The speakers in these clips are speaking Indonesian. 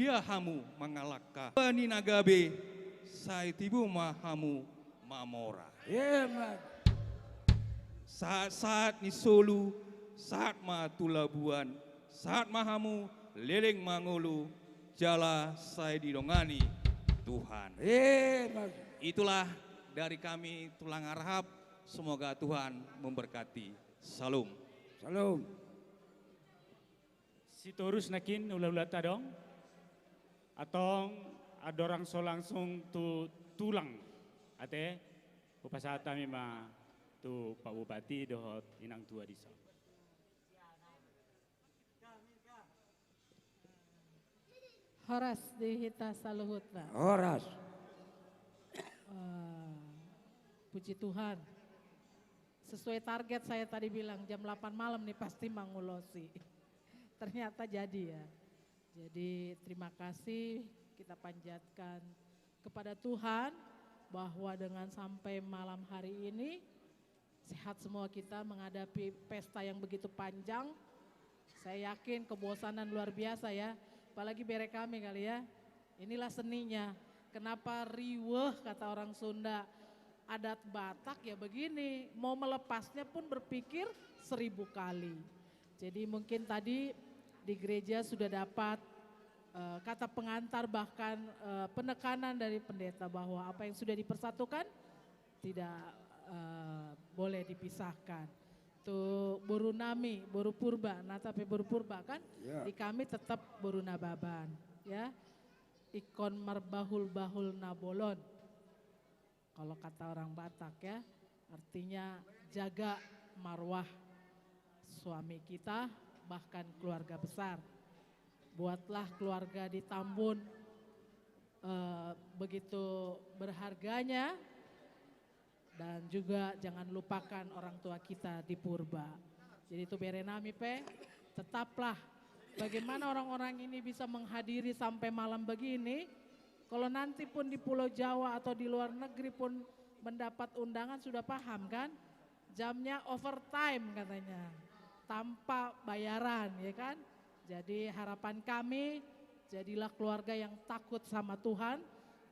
biahamu mengalaka peninagabe saitibu mahamu mamora. Iya, Mak. Saat-saat ni solu, saat ma tulabuan, saat mahamu leleng mangulu, jala saya didongani Tuhan. Iya, Mak. Itulah dari kami Tulang Arhab, semoga Tuhan memberkati. Salam. Salam. Si terus nakin ulah-ulah tadong, atong adorang so langsung tu tulang, ate, upasata mima tu Pak Bupati dohot inang tua di sana. Horas dihita saluhutna. Horas. Puji Tuhan. Sesuai target saya tadi bilang jam 8 malam nih pasti mangulosi. Ternyata jadi ya. Jadi terima kasih kita panjatkan kepada Tuhan bahwa dengan sampai malam hari ini sehat semua kita menghadapi pesta yang begitu panjang. Saya yakin kebosanan luar biasa ya. Apalagi bere kami kali ya. Inilah seninya. Kenapa riweh kata orang Sunda. Adat Batak ya begini, mau melepasnya pun berpikir 1000 kali. Jadi mungkin tadi di gereja sudah dapat kata pengantar bahkan penekanan dari pendeta bahwa apa yang sudah dipersatukan tidak boleh dipisahkan. Tuh boru nami, boru purba, natape boru purba kan, Ya. di kami tetap boru nababan ya. Ikon marbahul bahul nabolon. Kalau kata orang Batak ya, artinya jaga marwah suami kita bahkan keluarga besar. Buatlah keluarga di Tambun begitu berharganya dan juga jangan lupakan orang tua kita di Purba. Jadi itu berenami pe, tetaplah bagaimana orang-orang ini bisa menghadiri sampai malam begini. Kalau nanti pun di Pulau Jawa atau di luar negeri pun mendapat undangan sudah paham kan? Jamnya overtime katanya, tanpa bayaran ya kan? Jadi harapan kami jadilah keluarga yang takut sama Tuhan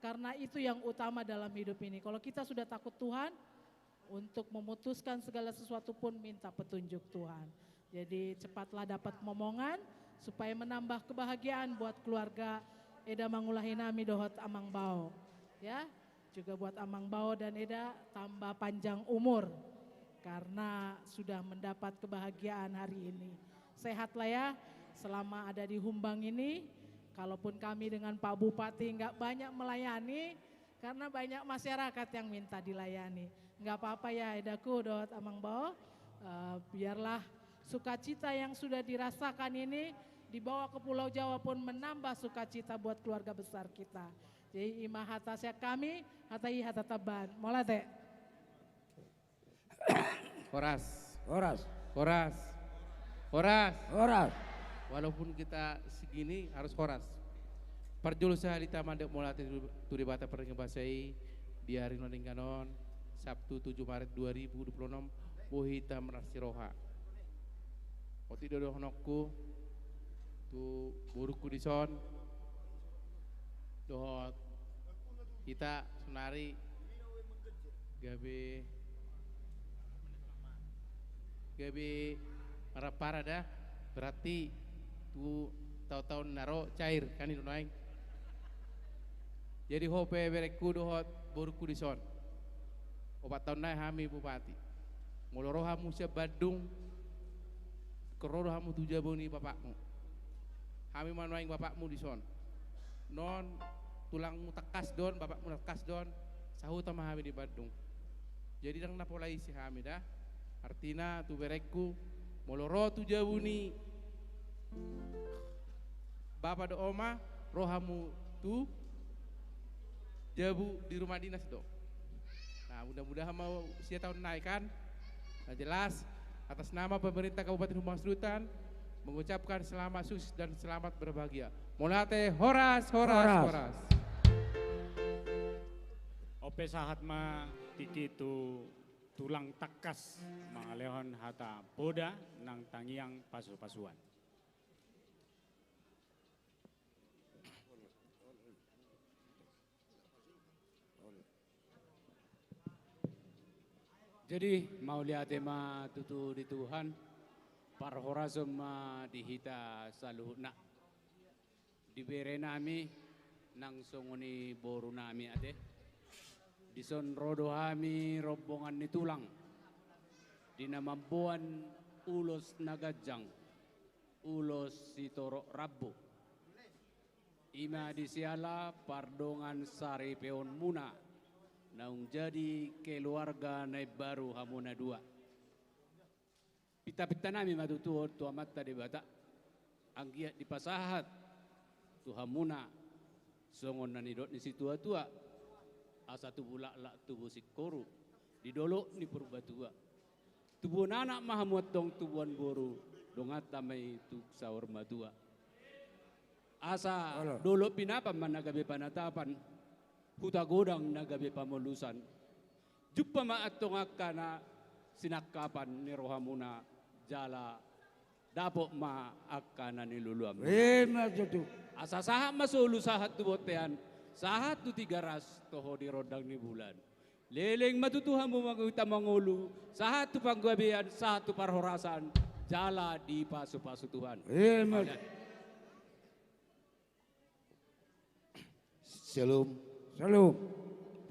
karena itu yang utama dalam hidup ini. Kalau kita sudah takut Tuhan untuk memutuskan segala sesuatu pun minta petunjuk Tuhan. Jadi cepatlah dapat momongan supaya menambah kebahagiaan buat keluarga Eda Mangulahinami dohot Amang Bao. Ya, juga buat Amang Bao dan Eda tambah panjang umur karena sudah mendapat kebahagiaan hari ini. Sehatlah ya selama ada di Humbang ini. Kalaupun kami dengan Pak Bupati nggak banyak melayani karena banyak masyarakat yang minta dilayani. Nggak apa-apa ya Edaku dohot Amang Bao. Biarlah sukacita yang sudah dirasakan ini dibawa ke Pulau Jawa pun menambah sukacita buat keluarga besar kita. Jadi imah hatasya kami, hatai hatataban. Mola teh. Horas, Horas. horas, horas. Horas. Walaupun kita segini harus horas. Parjul sahalita mandek molate turibata perenggebasai di hari noningkanon Sabtu 7 Maret 2026 bohita merasi roha. Oti dodo honokku tu buruku di son dohot kita sunari gabe para dah berarti tu tahu-tahu naro cair kan itu naik jadi hope bereku dohot buruku di son 4 tahun naik hami bupati muloro hamu sia Badung keroro hamu tu jaboni bapakmu kami manuaing bapakmu di son non tulangmu tekas don bapakmu tekas don sahut sama kami di Bandung jadi dang napolai si kami dah artina tu bereku moloro tu jabuni bapak do oma rohamu tu jabu di rumah dinas do nah mudah-mudahan mau usia tahun naik kan nah jelas atas nama pemerintah Kabupaten Humbang Selatan mengucapkan selamat sukses dan selamat berbahagia. Molate horas, horas, Horas. horas. Ope sahat ma titi tu tulang takas mangalehon hata poda nang tangiang pasu-pasuan. Jadi mau lihat tema tutu di Tuhan, parhorasum dihita saluhna. Dibere nami nang songoni boru nami ade. Dison rodo hami rombongan ni tulang. Dinamampuan ulos nagajang, ulos sitoro rabbo. Ima disiala pardongan sari peon muna. Naung jadi keluarga naik baru hamuna dua. Pita-pita nami matutuo tua mata di bata. Anggiat di pasahat. Tu hamuna. Songon nanidot ni si tua-tua. Asa tu bulak lak tubuh si koru. Di dolok ni purbatua. Tubuh anak mahamuat dong tubuhan boru. Dongat tamai tu sahur matua. Asa dolok pinapa managabe panatapan. Huta godang nagabe pamulusan. Jupa maatong akana sinakapan ni rohamuna jala dapok ma akana ni luluam. Maju. Asa sahat masulu sahat tu botean. Sahat tu 300 toho di rodang ni bulan. Leleng matutuhan mo magwita mangulu. Sahat tu panggabian, sahat tu parhorasan. Jala di pasu-pasu Tuhan. Maju. Shalom. Salam.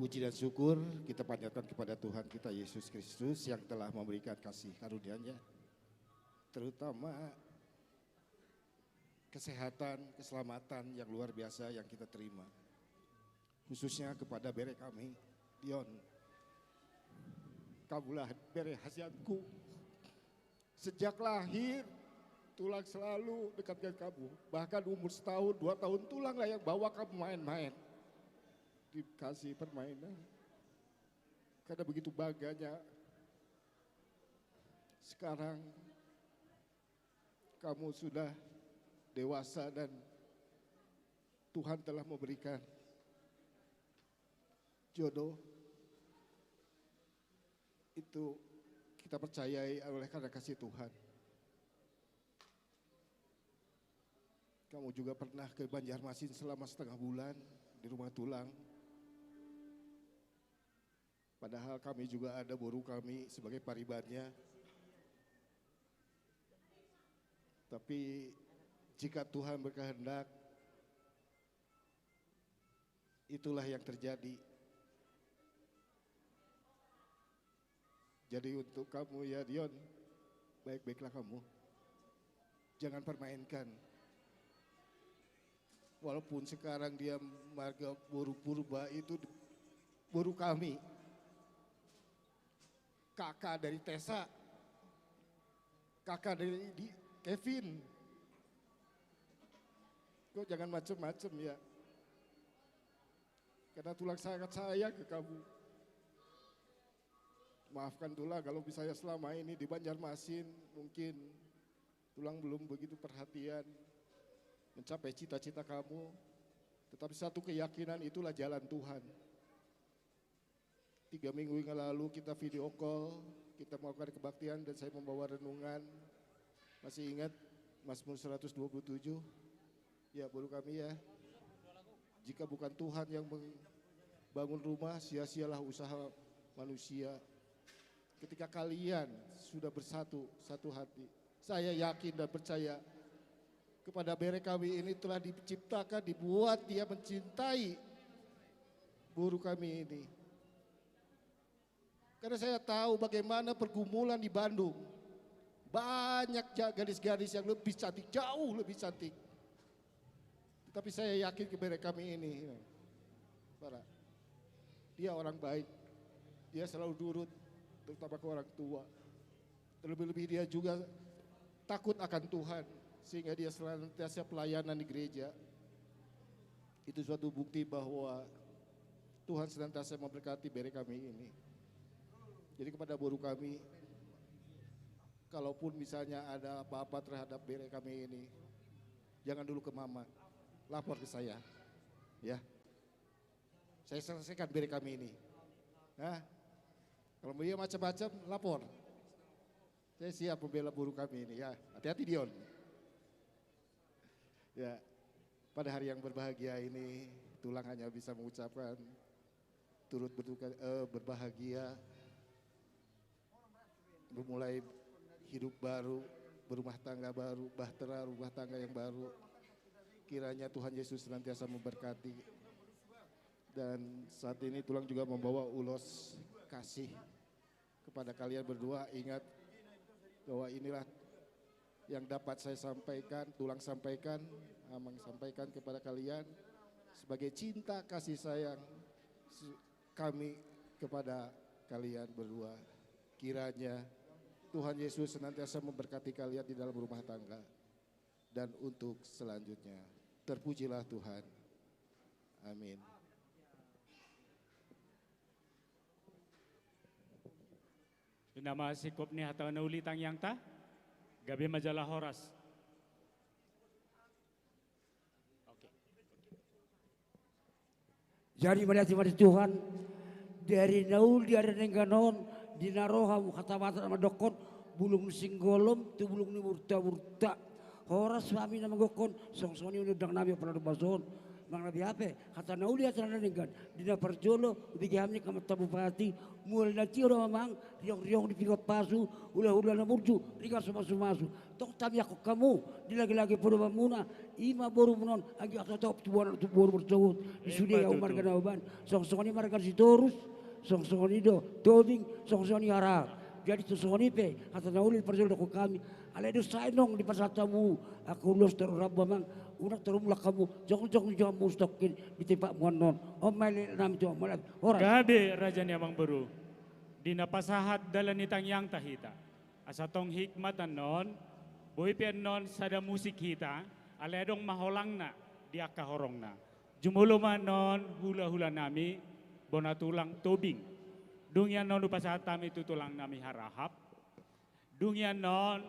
Puji dan syukur kita panjatkan kepada Tuhan kita Yesus Kristus yang telah memberikan kasih karunia-Nya, terutama kesehatan, keselamatan yang luar biasa yang kita terima. Khususnya kepada bere kami, Dion. Kamulah bere hasiatku. Sejak lahir, tulang selalu dekat dengan kamu. Bahkan umur setahun, 2 tahun tulanglah yang bawa kamu main-main. Dikasih permainan karena begitu bangganya. Sekarang kamu sudah dewasa dan Tuhan telah memberikan jodoh. Itu kita percayai oleh karena kasih Tuhan. Kamu juga pernah ke Banjarmasin selama setengah bulan di rumah tulang. Padahal kami juga ada boru kami sebagai paribatnya. Tapi jika Tuhan berkehendak, itulah yang terjadi. Jadi untuk kamu ya Dion, baik-baiklah kamu. Jangan permainkan. Walaupun sekarang dia marga boru purba itu boru kami. Kakak dari Tessa, kakak dari Kevin. Kok jangan macem-macem ya. Karena tulang sangat sayang ke kamu. Maafkan tulang kalau misalnya selama ini di Banjarmasin mungkin tulang belum begitu perhatian mencapai cita-cita kamu. Tetapi satu keyakinan itulah jalan Tuhan. 3 minggu yang lalu kita video call, kita melakukan kebaktian dan saya membawa renungan. Masih ingat Mazmur 127? Ya, boru kami ya. Jika bukan Tuhan yang membangun rumah, sia-sialah usaha manusia. Ketika kalian sudah bersatu, satu hati, saya yakin dan percaya kepada bere kami ini telah diciptakan, dibuat dia mencintai boru kami ini. Karena saya tahu bagaimana pergumulan di Bandung. Banyak gadis-gadis yang lebih cantik, jauh lebih cantik. Tapi saya yakin kepada kami ini, para, dia orang baik. Dia selalu durut, terutama ke orang tua. Terlebih-lebih dia juga takut akan Tuhan. Sehingga dia senantiasa pelayanan di gereja. Itu suatu bukti bahwa Tuhan senantiasa memberkati bere kami ini. Jadi kepada boru kami, kalaupun misalnya ada apa-apa terhadap bere kami ini, jangan dulu ke mama, lapor ke saya, ya. Saya selesaikan bere kami ini. Nah, kalau dia macam-macam, lapor. Saya siap membela boru kami ini, ya. Hati-hati Dion. Ya, pada hari yang berbahagia ini, tulang hanya bisa mengucapkan turut berbahagia memulai hidup baru, berumah tangga baru, bahtera rumah tangga yang baru. Kiranya Tuhan Yesus senantiasa memberkati. Dan saat ini Tulang juga membawa ulos kasih kepada kalian berdua. Ingat bahwa inilah yang dapat saya sampaikan, Tulang sampaikan, Amang sampaikan kepada kalian sebagai cinta kasih sayang kami kepada kalian berdua. Kiranya Tuhan Yesus senantiasa memberkati kalian di dalam rumah tangga dan untuk selanjutnya. Terpujilah Tuhan. Amin. Nama sikop ni hatau na uli tang yang ta, gabi majalah Horas. Jadi melihat Tuhan dari naul di ada nengganon di naroha kata mata nama dokon bulung singgolom tu bulung ni murta Horas suami nama gokon song-song ni udang nabi pernah bason mang nabi apa kata naul di atas nenggan di na perjolo bigi hamni kamata bupati mulai nanti orang mamang riong-riong di pinggir pasu ulah-ulah na murju riga sumasu tok tabi aku kamu di lagi-lagi pura mamuna ima boru menon agi atau tubuhan bercowot di sudia ya umar ganaban song-song ni marga si torus song-song ni do tobing song-song ni harap jadi song-song ni pe kata nauli perjolo ko kami ale do sainong di pasatamu aku los terurab mamang unak terumlah kamu jong mustokin di tempat muanon omel nam jo malat orang Gabe raja ni amang beru di napasahat dalan nitang yang tahita asatong hikmatan non boy pian non sada musik hita aledong maholang na di akahorong na jumulo man non hula-hula nami bonatulang tobing dungyan non upasahat tami tutulang nami harahap dungyan non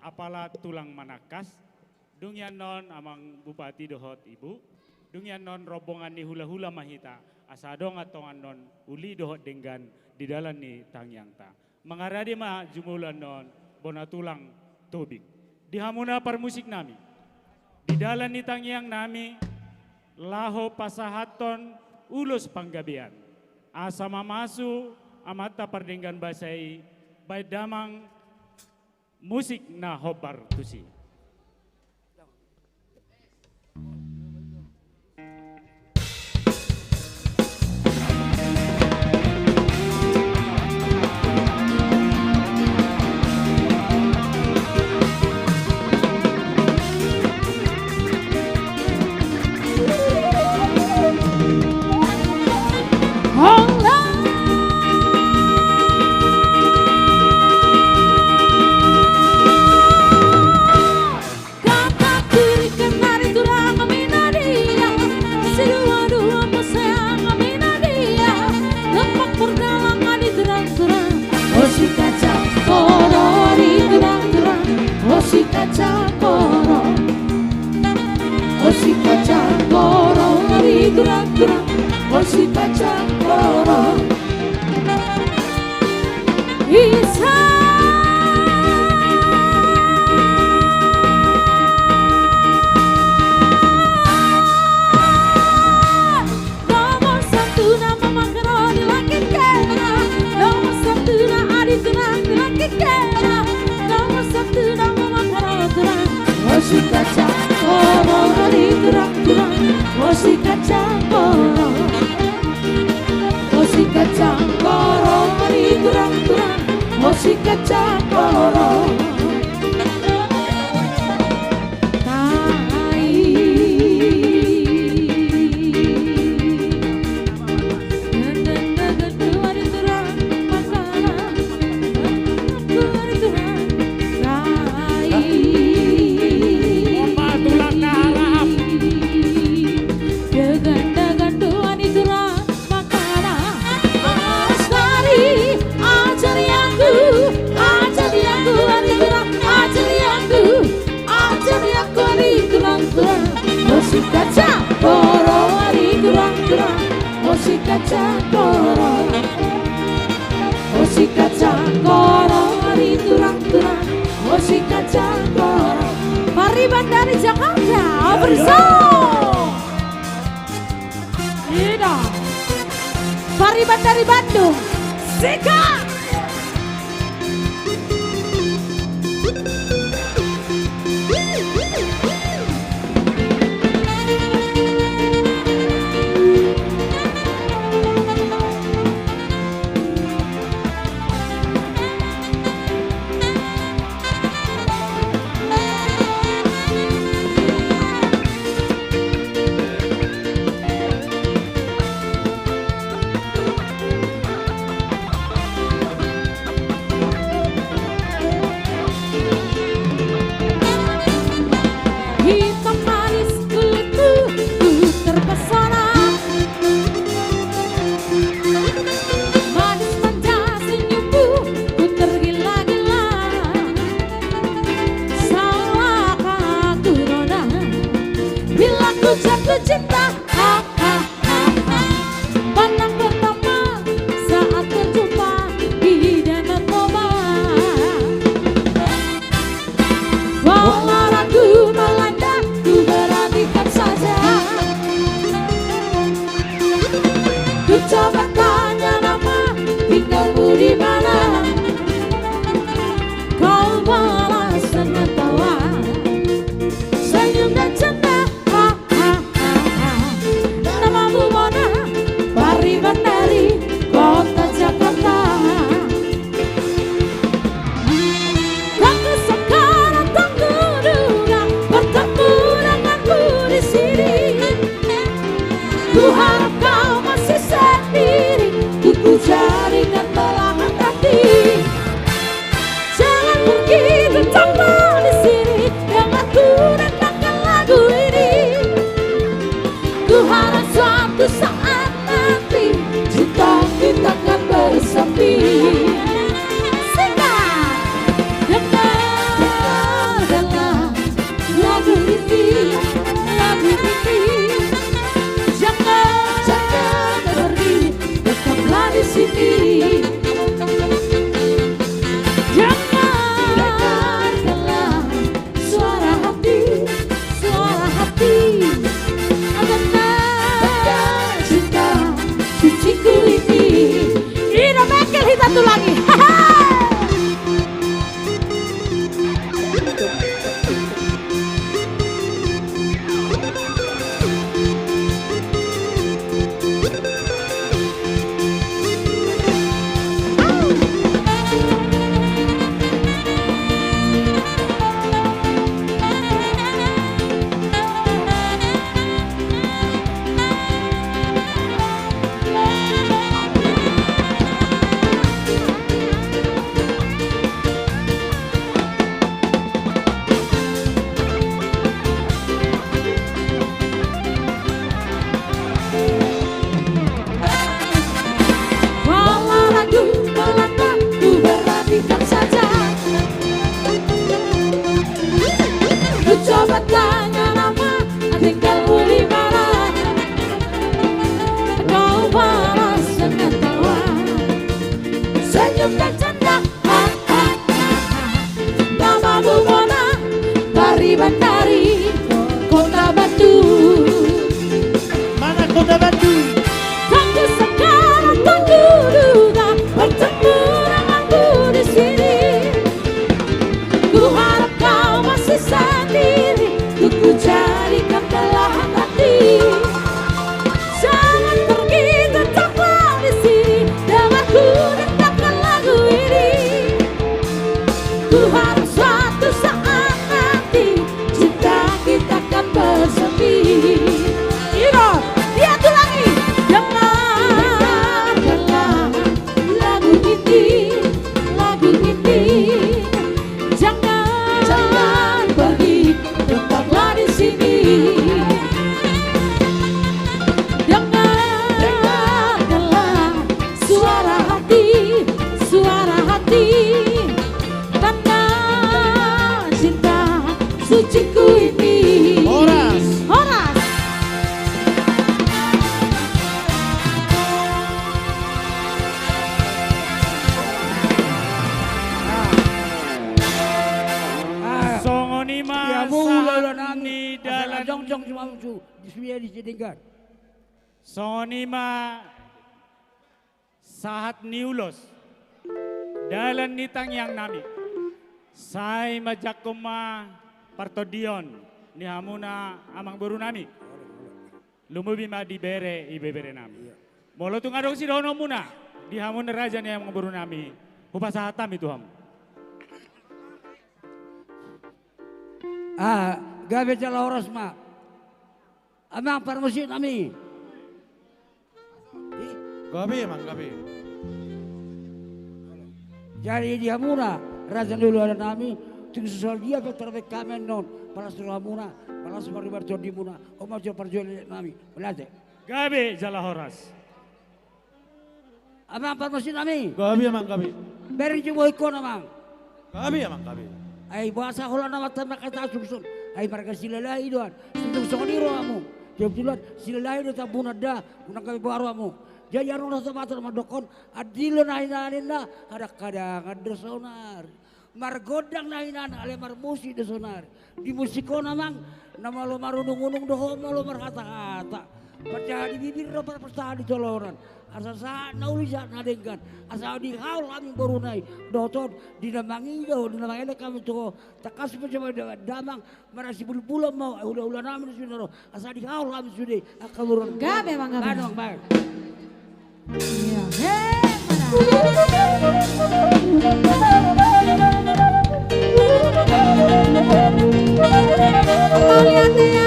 apala tulang manakas dungyan non amang bupati dohot ibu dungyan non rombongan ni hula-hula mahita asadong atongan non uli dohot denggan di dalam ni tangyang ta mengaradi ma jumulan non bonatulang tobing di hamuna parmusik nami di dalam ni tangyang nami laho pasahaton ulus panggabian asa mamasu amata pardenggan basai bay damang musik na hobar tusi. Pariban dari Jakarta bersama Ida Pariban dari Bandung Sika di mana kau balas dengan tawa, senyum dan canda. Namamu Mona, Pariban dari kota Jakarta. Tapi sekarang tak kuduga bertemu denganku di sini. Ku harap kau masih sendiri, ku carikan belahan hati. Jangan pergi tetaplah di sini, denganku dengarkan lagu ini. Ku harap suatu saat nanti cinta kita akan bersemi. Dengarkanlah lagu ini, lagu ini. Jangan pergi, tetaplah di sini. Dengarkanlah suara hati, suara hati. Dengar cinta suciku ini. Ino Mekel hit satu lagi. Walau ragu melangkah, ku beranikan saja. Ku coba tanya nama, tinggalmu di mana. Kau balas dengan tawa, senyum dan canda. Namamu Mona, Pariban dari kota Bandung. Mana kota Bandung? Tapi sekarang tak kuduga bertemu denganku di sini. Ku harap kau masih sendiri, ku carikan belahan hati. Jangan pergi, tetaplah di sini, denganku dengarkan lagu ini. Ku harap suatu saat nanti cinta kita akan bersemi. Ino, lihat tuh lagi. Dengarkanlah lagu ini, lagu ini. Jangan pergi, tetaplah di sini. Dengarkanlah suara hati, suara hati. Tanda cinta suciku ini. Horas. Horas. Songonima Ya mulai lah saat nami. ni dalam Jong cuma muncul di sini di Sedingkan. Songonima saat niulos dalam nitang yang nami. Sai majakoma partodion ni hamuna amang baru nami. Lumubi ma dibere ibebere nami. Molo tu ngadong si dono muna di hamuna raja ni amang baru nami. Hupasahatam itu ham. Gabe jala horas ma. Amang parmusin ami. Gabi emang gabi. Jadi dia muna, raja dulu ada nami, tunggu soal dia ke terbaik kamen non, palas dulu muna, palas paribar di muna, omar jo parjual nami, belate. Gabe jala horas. Amang parmusin ami, Gabi emang gabi. beri cuma ikon amang. Gabi emang gabi. Ay bahasa hola nama tanah kata sumsun, ay mereka silalai doan, situ soniro amu, jawab duluan silalai do tabuna dah, guna kami baru amu. Jadi arung rasa batal madokon, adilo nahinan na, kadang-kadang ada sonar. Margodang nahinan ale marmusi de sonar. Di musiko namang nama lo marunung-unung doho lo markata-kata. Percaya di bibir dapat percaya di coloran. Asa sa nauli sa nadengkan. Asa di haul kami borunai. Doton dinamangi kami tuh takas macam damang marasi bulu-bulu mau ulah namin sudah. Asa di haul kami sudah akaluran. Enggak memang enggak. Kanong baik. Iya. Kalian ya.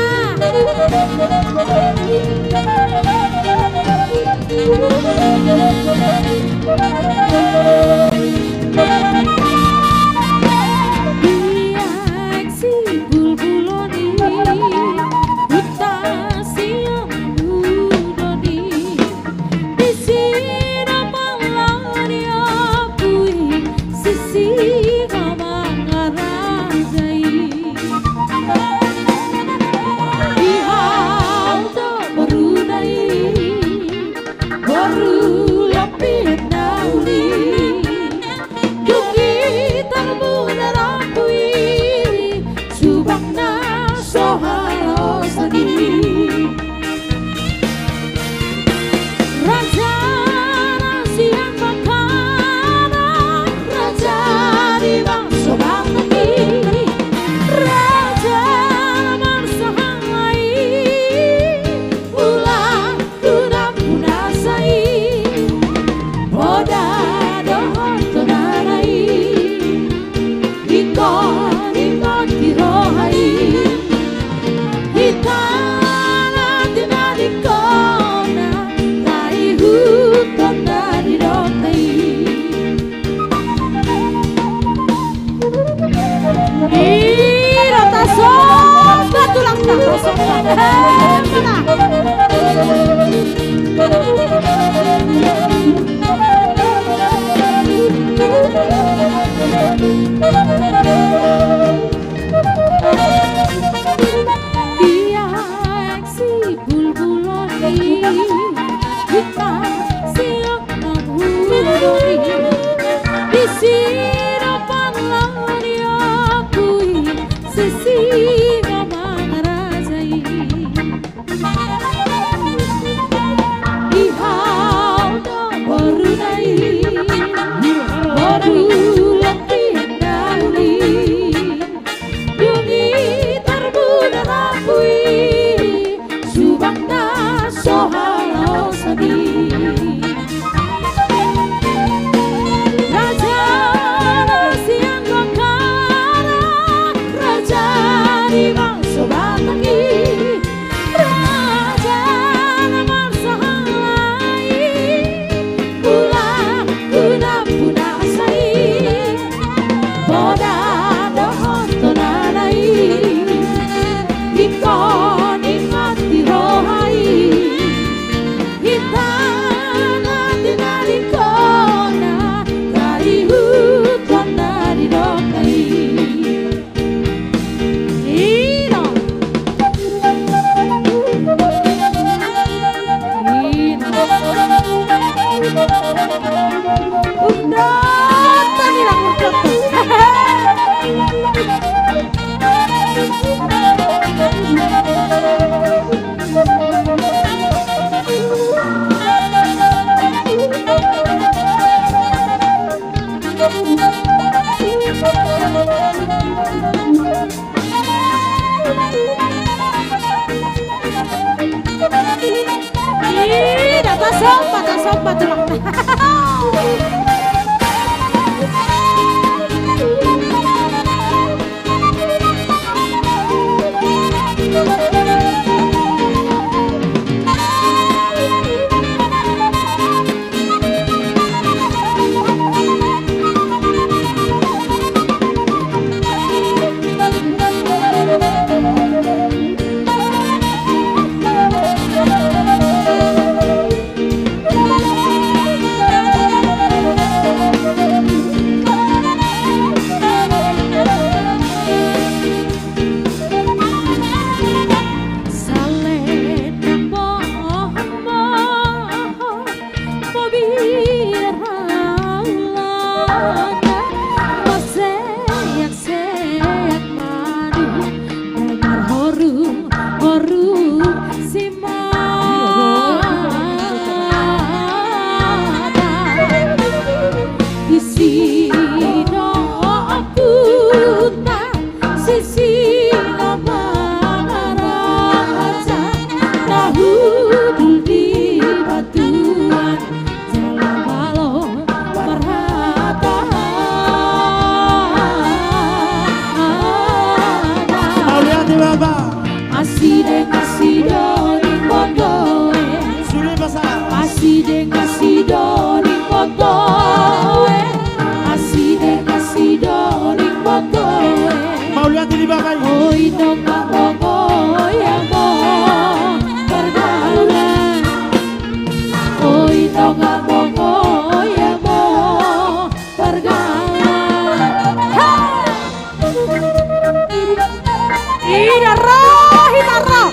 Reaksi bulbuloni mutasi yang budoni disira malani apui sisi kamangarajai ihauto berunai baru lapin nauli yuki terbunar apui subang na sohalo seni Raja nasihan makanan Raja di bangsa bangki Raja marsahai Ulang tunang punasai Boda dohon tunanai Ikon tirohai Hitana tinadikona Tai huton dari dotai Rata sobat tulang tak sobat Dia aksi bulbuloni Kita siok nabuloni Disirapan lani akui Sisi kamangarajai Ihau da barunai Baru lapin dauli Yungi terbunar apui Subang na sohalau sani Raja nasihan makara Raja di bangsa batangi Raja namar sahalai Ulang guna punasai Boda dohon tonanai Ikon ingat tirohai Hitana tinadikona Dari hutan dari dokai Ino Udah tadi lang Dapat sobat tulang duduk di batuan jalan balong Mauliati Bapak. Aside ning bondoe Sudah besar. Aside ning bondoe Aside ning bondoe Mauliati di Bapak. Oi dong bongo yang mo pergaulan Oi dong bongo yang mo pergaulan Hidaro hidaro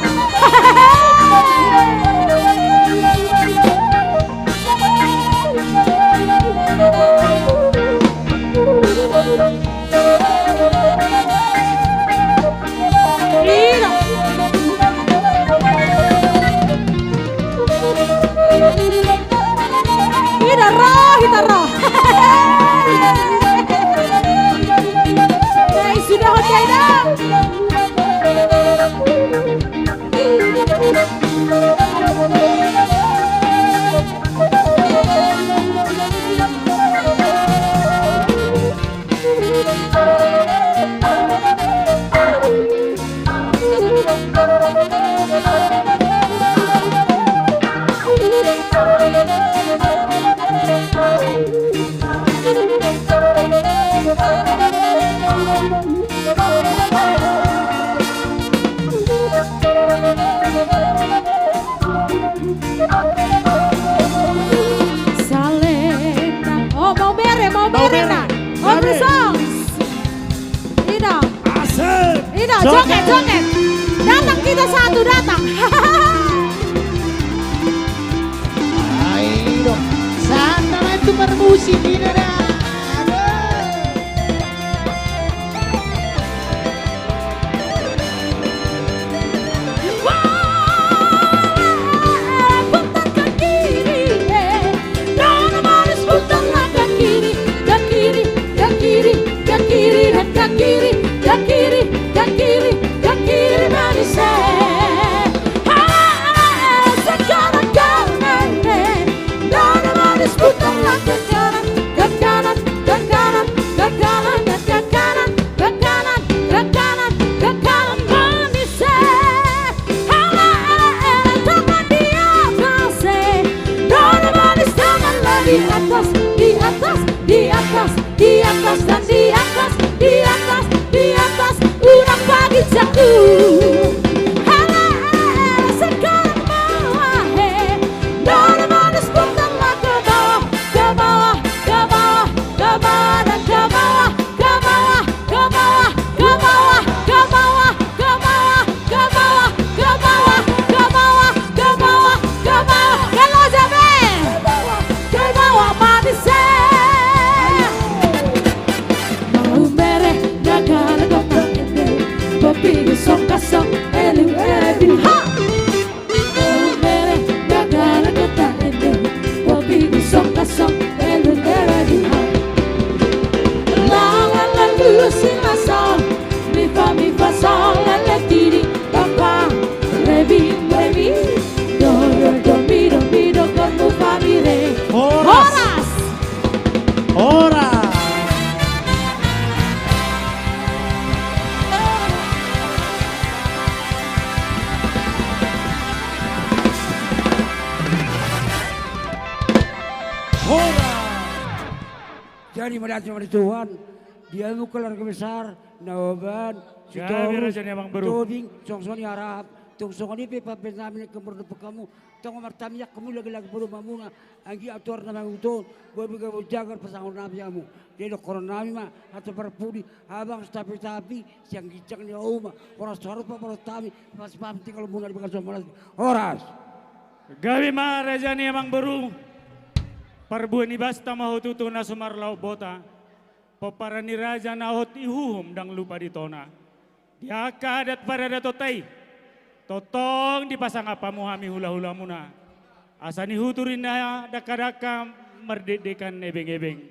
Hidaro Nay sudah hotel dah Salena, oh mau bere nak, mau bersong, Ida, Asik. Ida, joget, datang kita satu datang, Ayo. Sana itu bermusik di daerah. putar ke kiri, dan manis putarlah ke kiri, ke kiri, ke kiri, ke kiri dan ke kiri, ke kiri, ke kiri, ke kiri manis. Sekarang kanan, dan manis putarlah ke kanan, ke kanan, ke kanan, ke kanan, ke kanan, ke kanan, ke kanan, ke kanan manis. Tangan di atas, dan manis tanganlah di atas, di atas, di atas, di atas dan di atas, di atas, di atas, urang pagi jauh. Sekarang bawah, dan manis putarlah ke bawah, ke bawah, ke bawah, ke bawah dan ke bawah, ke bawah, ke bawah, ke bawah, ke bawah, ke bawah, ke bawah, ke bawah, ke bawah, ke bawah, ke bawah, kalau jamin, ke bawah manis. Mau mereh dagar gotong ende, kopi gesong kasong elu ebi ha. Mau mereh dagar gotong ende, kopi gesong kasong elu ebi ha. La la lu si la sol, mi fa sol la la ti di pa pa, rebi, do mi do con mu fa mi re. Horas. Ora. Jadi menanti pada Tuhan, dia mu keluarga besar, Nawaban, Jadi raja ni abang baru. Tobing, Songsoni Arab, Songsoni Pepa Benjamin kemudian kamu, tengok martamnya kamu lagi baru mamuna, anggi atur nama utun, gue juga jaga pasangan nabi kamu, dia korona nabi mah atau perpudi, abang tapi siang gicang dia oma, orang suara para tabi, pas pamti kalau muna di bekas sama horas. Gabi ma raja ni abang baru. Parbuan ni basta mahututo na sumarlaw bota. Papara ni raja na hot ihuhum dang lupa di tona. Diaka adat para datotay. Totong dipasang apa muhami hula-hula muna. Asa ni huturin na daka-daka merdedekan ebeng-ebeng.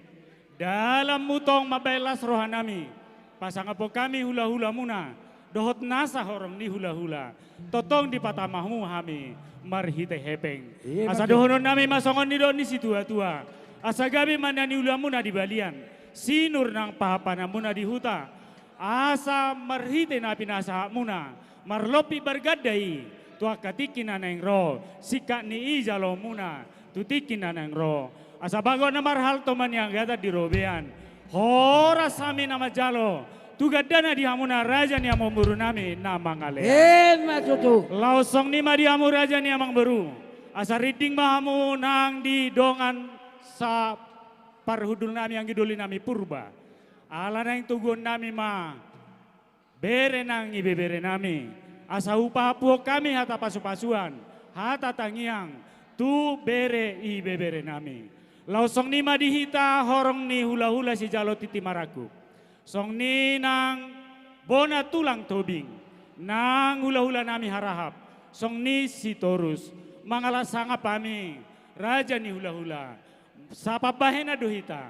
Dalam mutong mabelas rohanami. Pasang apa kami hula-hula muna. dohot nasa horong ni hula-hula. Totong di patamahmu hami marhite hepeng. Asa dohonon nami masongon ni ni si tua-tua. Asa gabi mandani ulamu na di balian. Sinur nang pahapanamu na di huta. Asa marhite na pinasa muna. Marlopi bergadai. Tua katikin na neng ro. Sika ni ijalo muna. Tutikin na neng ro. Asa bago na marhal toman yang gata di robean. Hora sami nama jalo. Tugadana di hamuna raja ni among buru nami namang ale. Matutu. Lausong ni madi amu raja ni amang beru. Asa riting mahamu nang di dongan sa parhudul nami yang giduli nami purba. Ala nang tugon nami ma. Bere nang ibebere nami. Asa upah puok kami hata pasu-pasuan. Hata tangiang. Tu bere ibebere nami. Lausong ni madi hita horong ni hula-hula si jalo titi maraku. Song ni nang bona tulang tobing. Nang hula-hula nami harahap. Song ni si torus. Mangala sanga pami. Raja ni hula-hula. Sapa bahena dohita.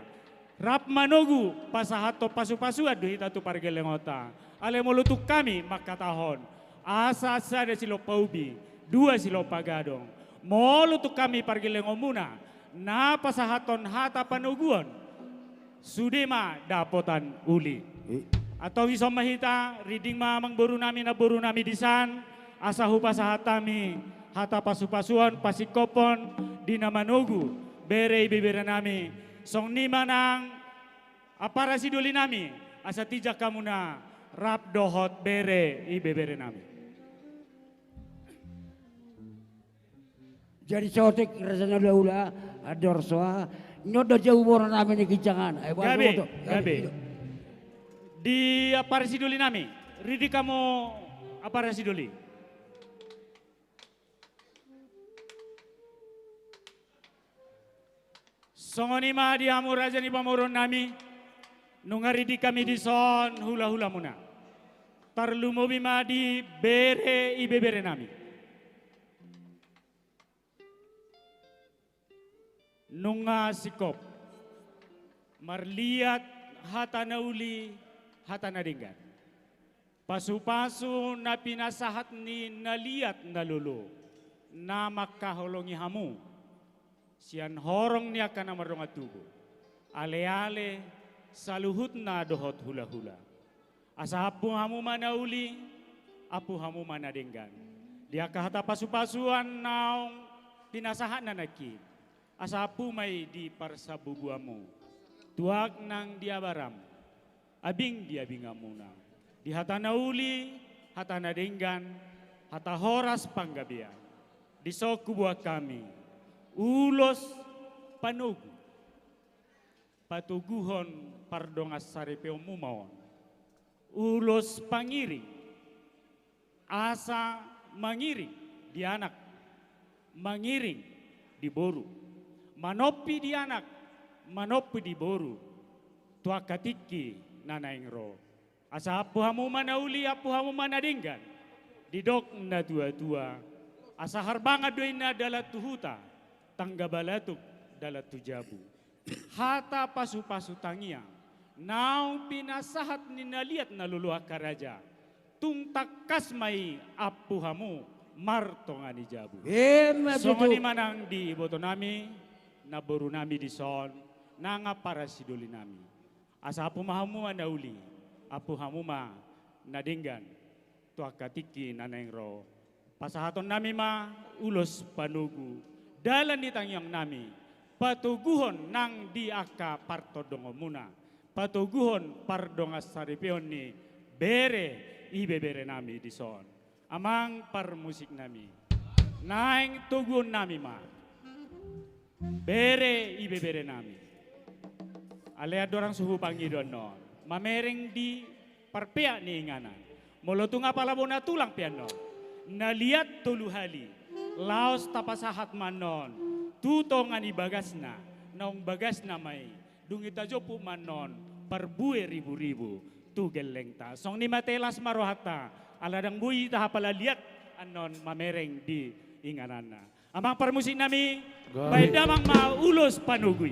Rap manogu pasahato pasu-pasu dohita tu pargelengota. Ale molutuk kami makatahon. Asa-asa ada silo paubi. 2 silo pagadong. Molutuk kami pargelengomuna. Na pasahaton hata panuguan. Sudema dapotan uli. Atau iso mahita reading mamang buru nami na buru nami disan. Asa hupa sahatami. Hata pasu-pasuan pasikopon. Dinamanogu. Bere ibibira nami. Song ni manang. Apara siduli nami. Asa tijak kamu na. Rap dohot bere ibibira nami. Jadi sotek rasanya hula ador soa. Nyodo jauh boran nami ni kicangan. Gabe. Di apara siduli nami. Ridi kamu apara siduli. Songonima di amu raja ni pamuron nami. Nungaridi kami di son hula-hula muna. Tarlumobi ma di bere ibebere nami. Nunga sikop. Marliat hatana uli hatana dinggan. Pasu-pasu na pinasahat ni naliat na lulu. Na makaholongi hamu. Sian horong niya ka na marunga tubo. Ale-ale saluhut na dohot hula-hula. Asa apu hamu mana uli, apu hamu mana dinggan. Dia kahata pasu-pasuan naong pinasahat na nakit. Asa apu may di parsabubuamu. Tuag nang diabaram. Abing diabingamuna. Di hatana uli, hatana dinggan, hata horas panggabian. Di soku buat kami. Ulos panugu. Patuguhon pardongas saripeo mumawon. Ulos pangiring. Asa mangiring di anak. Mangiring di boru. Manopi di anak, manopi di boru. Tua katiki nanaing ro. Asa apu hamu mana uli, apu hamu mana dinggan. Didok na tua-tua. Asa harbanga doy na dalat tuhuta. Tangga balatuk dalat tujabu. Hata pasu-pasu tangiang. Naung pinasahat ninaliat na luluak karaja. Tungtak kasmai apu hamu martonga ni jabu. Songoni manang di iboto nami. Naboru nami di son, nanga para siduli nami. Asa apu mahamu uli, apu hamuma nadinggan, tua katiki naneng ro. Pasahaton nami ma ulos panugu, dalan di tangyang nami, patuguhon nang di aka partodongomuna, patuguhon pardongas saripion ni bere ibebere nami di son. Amang parmusik nami, naeng tugun nami ma. Bere ibebere nami. Alea dorang suhu pangidon non. Mamereng di parpea ni inganan. Molotunga palabona tulang piano. Naliat tuluhali. Laos tapasahat manon. Tutongan ibagasna. Naong bagasna may. Dungita jopu manon. Parbue ribu-ribu. Tugel ta. Song ni matelas marohata. Aladang bui tahapalaliat. Anon mamereng di inganana. Amang permusik nami, baik damang maulos panugui.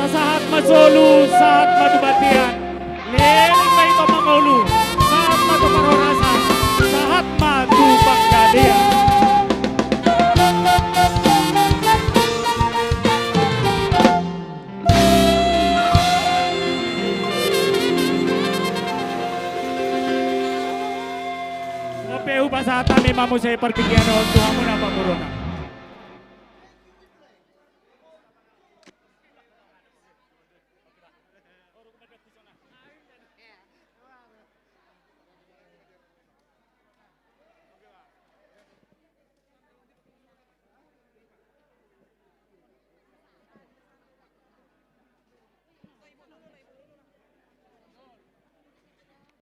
saat masolu, saat madubatian. Leling may pamangulu, saat matumarorasan, saat matubanggadean. Ngapehu pasata may mamusay perkegian Tuhan mo na pamurona.